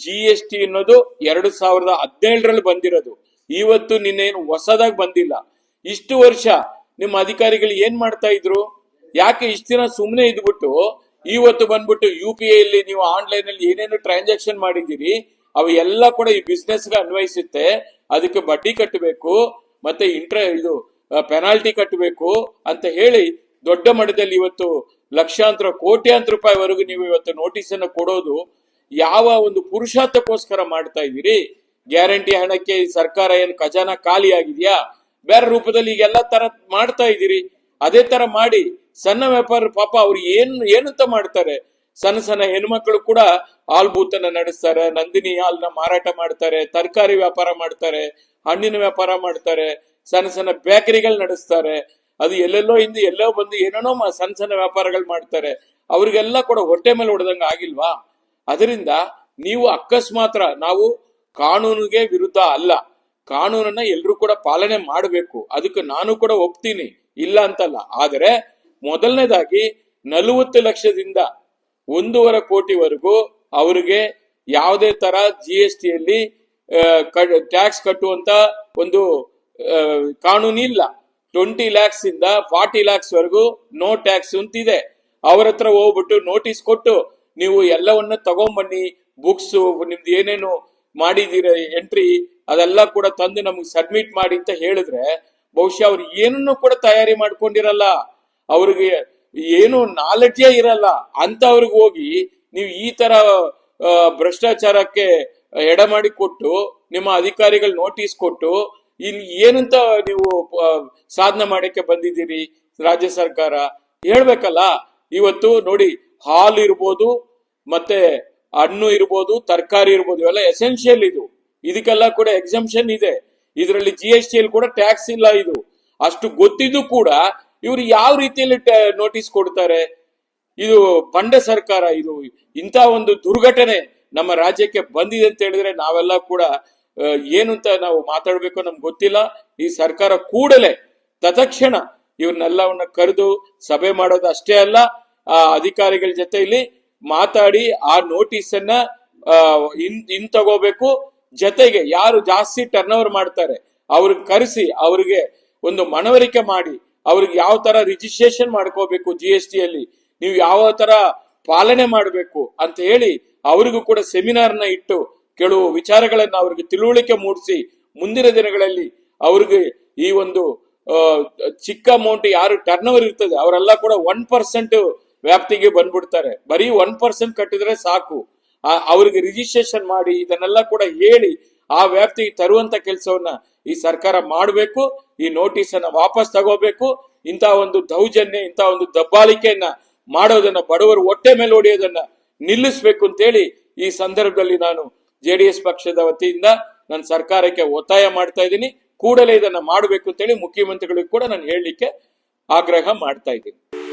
GST ಅನ್ನೋದು 2017ರಲ್ಲಿ ಬಂದಿರೋದು. ಇವತ್ತು ನಿನ್ನೇನು ಹೊಸದಾಗಿ ಬಂದಿಲ್ಲ. ಇಷ್ಟು ವರ್ಷ ನಿಮ್ಮ ಅಧಿಕಾರಿಗಳು ಏನ್ ಮಾಡ್ತಾ ಇದ್ರು? ಯಾಕೆ ಇಷ್ಟ ದಿನ ಸುಮ್ಮನೆ ಇದ್ಬಿಟ್ಟು ಇವತ್ತು ಬಂದ್ಬಿಟ್ಟು UPI ಅಲ್ಲಿ ನೀವು ಆನ್ಲೈನ್ ಅಲ್ಲಿ ಏನೇನು ಟ್ರಾನ್ಸಾಕ್ಷನ್ ಮಾಡಿದ್ದೀರಿ ಅವು ಎಲ್ಲ ಕೂಡ ಈ ಬಿಸ್ನೆಸ್ ಗೆ ಅನ್ವಯಿಸುತ್ತೆ. ಅದಕ್ಕೆ ಬಡ್ಡಿ ಕಟ್ಟಬೇಕು ಮತ್ತೆ ಇದು ಪೆನಾಲ್ಟಿ ಕಟ್ಟಬೇಕು ಅಂತ ಹೇಳಿ ದೊಡ್ಡ ಮಟ್ಟದಲ್ಲಿ ಇವತ್ತು ಲಕ್ಷಾಂತರ ಕೋಟ್ಯಾಂತರ ರೂಪಾಯಿವರೆಗೂ ನೀವು ಇವತ್ತು ನೋಟಿಸ್ ಅನ್ನು ಕೊಡೋದು ಯಾವ ಒಂದು ಪುರುಷಾರ್ಥಕ್ಕೋಸ್ಕರ ಮಾಡ್ತಾ ಇದ್ದೀರಿ? ಗ್ಯಾರಂಟಿ ಹಣಕ್ಕೆ ಸರ್ಕಾರ ಏನು ಖಜಾನ ಖಾಲಿ ಆಗಿದೆಯಾ? ಬೇರೆ ರೂಪದಲ್ಲಿ ಈಗೆಲ್ಲ ತರ ಮಾಡ್ತಾ ಇದ್ದೀರಿ. ಅದೇ ತರ ಮಾಡಿ ಸಣ್ಣ ವ್ಯಾಪಾರ ಪಾಪ ಅವ್ರು ಏನಂತ ಮಾಡ್ತಾರೆ? ಸಣ್ಣ ಸಣ್ಣ ಹೆಣ್ಮಕ್ಳು ಕೂಡ ಹಾಲ್ ಬೂತ್ ಅನ್ನ ನಡೆಸ್ತಾರೆ, ನಂದಿನಿ ಹಾಲ್ನ ಮಾರಾಟ ಮಾಡ್ತಾರೆ, ತರಕಾರಿ ವ್ಯಾಪಾರ ಮಾಡ್ತಾರೆ, ಹಣ್ಣಿನ ವ್ಯಾಪಾರ ಮಾಡ್ತಾರೆ, ಸಣ್ಣ ಸಣ್ಣ ಬೇಕರಿಗಳು ನಡೆಸ್ತಾರೆ. ಅದು ಎಲ್ಲೆಲ್ಲೋ ಇಂದ ಎಲ್ಲೋ ಬಂದು ಏನೇನೋ ಸಣ್ಣ ಸಣ್ಣ ವ್ಯಾಪಾರಗಳು ಮಾಡ್ತಾರೆ. ಅವ್ರಿಗೆಲ್ಲ ಕೂಡ ಹೊಟ್ಟೆ ಮೇಲೆ ಹೊಡೆದಂಗ ಆಗಿಲ್ವಾ? ಅದರಿಂದ ನೀವು ಅಕಸ್ಮಾತ್ರ ನಾವು ಕಾನೂನಿಗೆ ವಿರುದ್ಧ ಅಲ್ಲ, ಕಾನೂನನ್ನ ಎಲ್ರು ಕೂಡ ಪಾಲನೆ ಮಾಡಬೇಕು. ಅದಕ್ಕೆ ನಾನು ಕೂಡ ಒಪ್ತೀನಿ, ಇಲ್ಲ ಅಂತಲ್ಲ. ಆದರೆ ಮೊದಲನೇದಾಗಿ 40 ಲಕ್ಷದಿಂದ 1.5 ಕೋಟಿವರೆಗೂ ಅವರಿಗೆ ಯಾವುದೇ ತರ GST ಅಲ್ಲಿ ಟ್ಯಾಕ್ಸ್ ಕಟ್ಟುವಂತ ಒಂದು ಕಾನೂನು ಇಲ್ಲ. 20 lakhs ಇಂದ 40 lakhs ವರೆಗೂ ನೋ ಟ್ಯಾಕ್ಸ್ ಅಂತಿದೆ. ಅವ್ರ ಹತ್ರ ಹೋಗ್ಬಿಟ್ಟು ನೋಟಿಸ್ ಕೊಟ್ಟು ನೀವು ಎಲ್ಲವನ್ನ ತಗೊಂಬನ್ನಿ, ಬುಕ್ಸ್ ನಿಮ್ದು ಏನೇನು ಮಾಡಿದೀರ ಎಂಟ್ರಿ ಅದೆಲ್ಲ ಕೂಡ ತಂದು ನಮ್ಗೆ ಸಬ್ಮಿಟ್ ಮಾಡಿ ಅಂತ ಹೇಳಿದ್ರೆ ಬಹುಶಃ ಅವ್ರು ಏನನ್ನು ಕೂಡ ತಯಾರಿ ಮಾಡ್ಕೊಂಡಿರಲ್ಲ, ಅವ್ರಿಗೆ ಏನು ನಾಲೆಡ್ಜೇ ಇರಲ್ಲ. ಅಂತ ಅವ್ರಿಗೆ ಹೋಗಿ ನೀವು ಈ ತರ ಭ್ರಷ್ಟಾಚಾರಕ್ಕೆ ಎಡಮಾಡಿ ಕೊಟ್ಟು ನಿಮ್ಮ ಅಧಿಕಾರಿಗಳು ನೋಟಿಸ್ ಕೊಟ್ಟು ಇಲ್ಲಿ ಏನಂತ ನೀವು ಸಾಧನೆ ಮಾಡಕ್ಕೆ ಬಂದಿದ್ದೀರಿ? ರಾಜ್ಯ ಸರ್ಕಾರ ಹೇಳ್ಬೇಕಲ್ಲ. ಇವತ್ತು ನೋಡಿ, ಹಾಲ್ ಇರ್ಬೋದು, ಮತ್ತೆ ಹಣ್ಣು ಇರ್ಬೋದು, ತರಕಾರಿ ಇರ್ಬೋದು, ಇವೆಲ್ಲ ಎಸೆನ್ಷಿಯಲ್. ಇದಕ್ಕೆಲ್ಲ ಕೂಡ ಎಕ್ಸಂಪ್ಷನ್ ಇದೆ. ಇದರಲ್ಲಿ GST ಅಲ್ಲಿ ಕೂಡ ಟ್ಯಾಕ್ಸ್ ಇಲ್ಲ. ಇದು ಅಷ್ಟು ಗೊತ್ತಿದ್ದು ಕೂಡ ಇವರು ಯಾವ ರೀತಿಯಲ್ಲಿ ನೋಟಿಸ್ ಕೊಡ್ತಾರೆ? ಇದು ಬಂಡ ಸರ್ಕಾರ. ಇದು ಇಂಥ ಒಂದು ದುರ್ಘಟನೆ ನಮ್ಮ ರಾಜ್ಯಕ್ಕೆ ಬಂದಿದೆ ಅಂತ ಹೇಳಿದ್ರೆ ನಾವೆಲ್ಲ ಕೂಡ ಏನು ಅಂತ ನಾವು ಮಾತಾಡ್ಬೇಕು ನಮ್ಗೆ ಗೊತ್ತಿಲ್ಲ. ಈ ಸರ್ಕಾರ ಕೂಡಲೇ ತತ್ಕ್ಷಣ ಇವ್ರನ್ನೆಲ್ಲವನ್ನ ಕರೆದು ಸಭೆ ಮಾಡೋದು ಅಷ್ಟೇ ಅಲ್ಲ, ಆ ಅಧಿಕಾರಿಗಳ ಜೊತೆ ಇಲ್ಲಿ ಮಾತಾಡಿ ಆ ನೋಟಿಸ್ ಅನ್ನ ತಗೋಬೇಕು. ಜೊತೆಗೆ ಯಾರು ಜಾಸ್ತಿ ಟರ್ನ್ ಓವರ್ ಮಾಡ್ತಾರೆ ಅವ್ರಿಗೆ ಕರೆಸಿ ಅವ್ರಿಗೆ ಒಂದು ಮನವರಿಕೆ ಮಾಡಿ ಅವ್ರಿಗೆ ಯಾವ ತರ ರಿಜಿಸ್ಟ್ರೇಷನ್ ಮಾಡ್ಕೋಬೇಕು, GST ಅಲ್ಲಿ ನೀವು ಯಾವ ತರ ಪಾಲನೆ ಮಾಡಬೇಕು ಅಂತ ಹೇಳಿ ಅವರಿಗೂ ಕೂಡ ಸೆಮಿನಾರ್ ನ ಇಟ್ಟು ಕೆಲವು ವಿಚಾರಗಳನ್ನ ಅವ್ರಿಗೆ ತಿಳುವಳಿಕೆ ಮೂಡಿಸಿ ಮುಂದಿನ ದಿನಗಳಲ್ಲಿ ಅವ್ರಿಗೆ ಈ ಒಂದು ಚಿಕ್ಕ ಅಮೌಂಟ್ ಯಾರು ಟರ್ನ್ ಓವರ್ ಇರ್ತದೆ ಅವರೆಲ್ಲ ಕೂಡ 1% ವ್ಯಾಪ್ತಿಗೆ ಬಂದ್ಬಿಡ್ತಾರೆ. ಬರೀ 1% ಕಟ್ಟಿದ್ರೆ ಸಾಕು. ಅವ್ರಿಗೆ ರಿಜಿಸ್ಟ್ರೇಷನ್ ಮಾಡಿ ಇದನ್ನೆಲ್ಲ ಕೂಡ ಹೇಳಿ ಆ ವ್ಯಾಪ್ತಿಗೆ ತರುವಂತ ಕೆಲಸವನ್ನ ಈ ಸರ್ಕಾರ ಮಾಡಬೇಕು. ಈ ನೋಟಿಸ್ ಅನ್ನ ವಾಪಸ್ ತಗೋಬೇಕು. ಇಂಥ ಒಂದು ದೌರ್ಜನ್ಯ, ಇಂಥ ಒಂದು ದಬ್ಬಾಳಿಕೆಯನ್ನ ಮಾಡೋದನ್ನ, ಬಡವರು ಹೊಟ್ಟೆ ಮೇಲೆ ಹೊಡೆಯೋದನ್ನ ನಿಲ್ಲಿಸ್ಬೇಕು ಅಂತೇಳಿ ಈ ಸಂದರ್ಭದಲ್ಲಿ ನಾನು JDS ಪಕ್ಷದ ವತಿಯಿಂದ ನನ್ನ ಸರ್ಕಾರಕ್ಕೆ ಒತ್ತಾಯ ಮಾಡ್ತಾ ಇದ್ದೀನಿ. ಕೂಡಲೇ ಇದನ್ನ ಮಾಡಬೇಕು ಅಂತೇಳಿ ಮುಖ್ಯಮಂತ್ರಿಗಳಿಗೂ ಕೂಡ ನಾನು ಹೇಳಲಿಕ್ಕೆ ಆಗ್ರಹ ಮಾಡ್ತಾ ಇದ್ದೀನಿ.